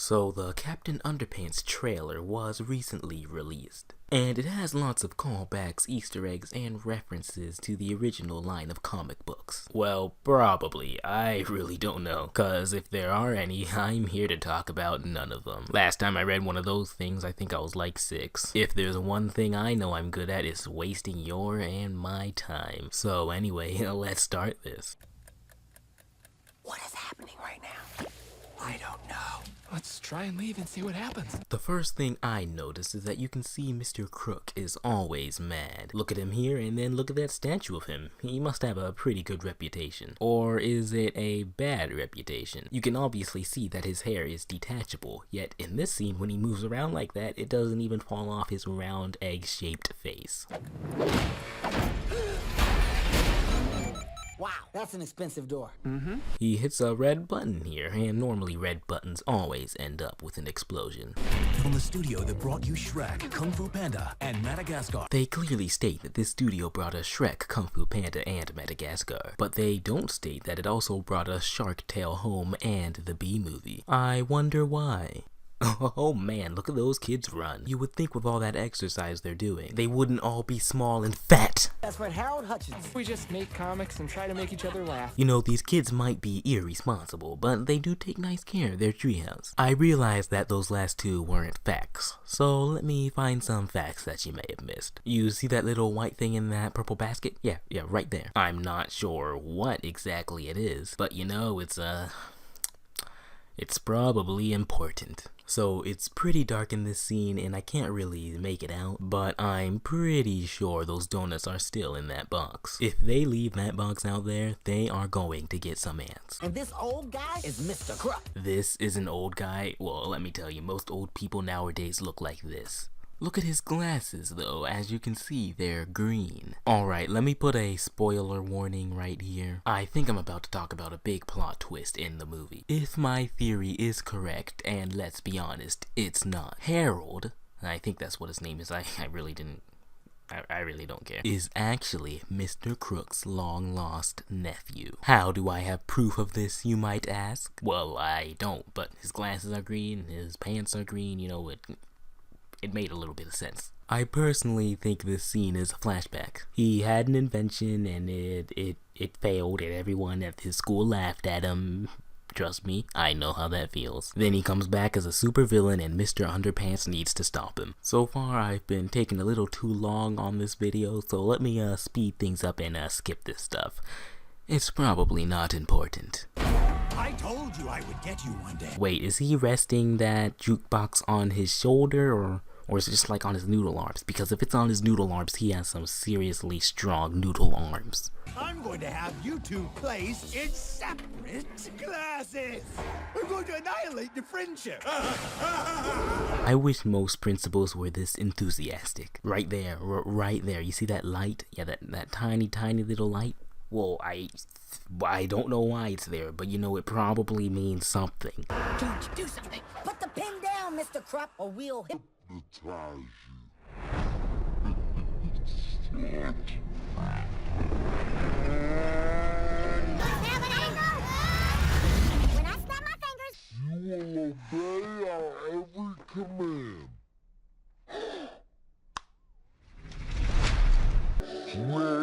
So the Captain Underpants trailer was recently released, and it has lots of callbacks, Easter eggs, and references to the original line of comic books. Well, probably. I really don't know, cause if there are any, I'm here to talk about none of them. Last time I read one of those things, I think I was like 6. If there's one thing I know I'm good at, it's wasting your and my time. So anyway, let's start this. What is happening right now? I don't know. Let's try and leave and see what happens. The first thing I noticed is that you can see Mr. Crook is always mad. Look at him here and then look at that statue of him. He must have a pretty good reputation. Or is it a bad reputation? You can obviously see that his hair is detachable, yet in this scene when he moves around like that, it doesn't even fall off his round egg-shaped face. Wow, that's an expensive door. He hits a red button here, and normally red buttons always end up with an explosion. From the studio that brought you Shrek, Kung Fu Panda, and Madagascar. They clearly state that this studio brought us Shrek, Kung Fu Panda, and Madagascar, but they don't state that it also brought us Shark Tale Home and the Bee Movie. I wonder why. Oh man, look at those kids run. You would think with all that exercise they're doing, they wouldn't all be small and fat. That's right, Harold Hutchins. We just make comics and try to make each other laugh. You know, these kids might be irresponsible, but they do take nice care of their treehouse. I realize that those last two weren't facts, so let me find some facts that you may have missed. You see that little white thing in that purple basket? Yeah, right there. I'm not sure what exactly it is, but you know, it's probably important. So it's pretty dark in this scene and I can't really make it out, but I'm pretty sure those donuts are still in that box. If they leave that box out there, they are going to get some ants. And this old guy is Mr. Crook. This is an old guy? Well, let me tell you, most old people nowadays look like this. Look at his glasses though, as you can see, they're green. Alright, let me put a spoiler warning right here. I think I'm about to talk about a big plot twist in the movie. If my theory is correct, and let's be honest, it's not, Harold, I think that's what his name is, I really don't care, is actually Mr. Crook's long-lost nephew. How do I have proof of this, you might ask? Well, I don't, but his glasses are green, his pants are green, you know, it made a little bit of sense. I personally think this scene is a flashback. He had an invention and it failed and everyone at his school laughed at him. Trust me, I know how that feels. Then he comes back as a supervillain and Mr. Underpants needs to stop him. So far I've been taking a little too long on this video, so let me speed things up and skip this stuff. It's probably not important. I told you I would get you one day. Wait, is he resting that jukebox on his shoulder or is it just like on his noodle arms? Because if it's on his noodle arms, he has some seriously strong noodle arms. I'm going to have you two placed in separate classes. We're going to annihilate your friendship. I wish most principals were this enthusiastic. Right there, right there. You see that light? Yeah, that tiny little light? Well, I don't know why it's there, but you know, it probably means something. Don't you do something. Put the pin down, Mr. Crook, or we'll hit. When I snap my fingers, you will obey our every command. Swear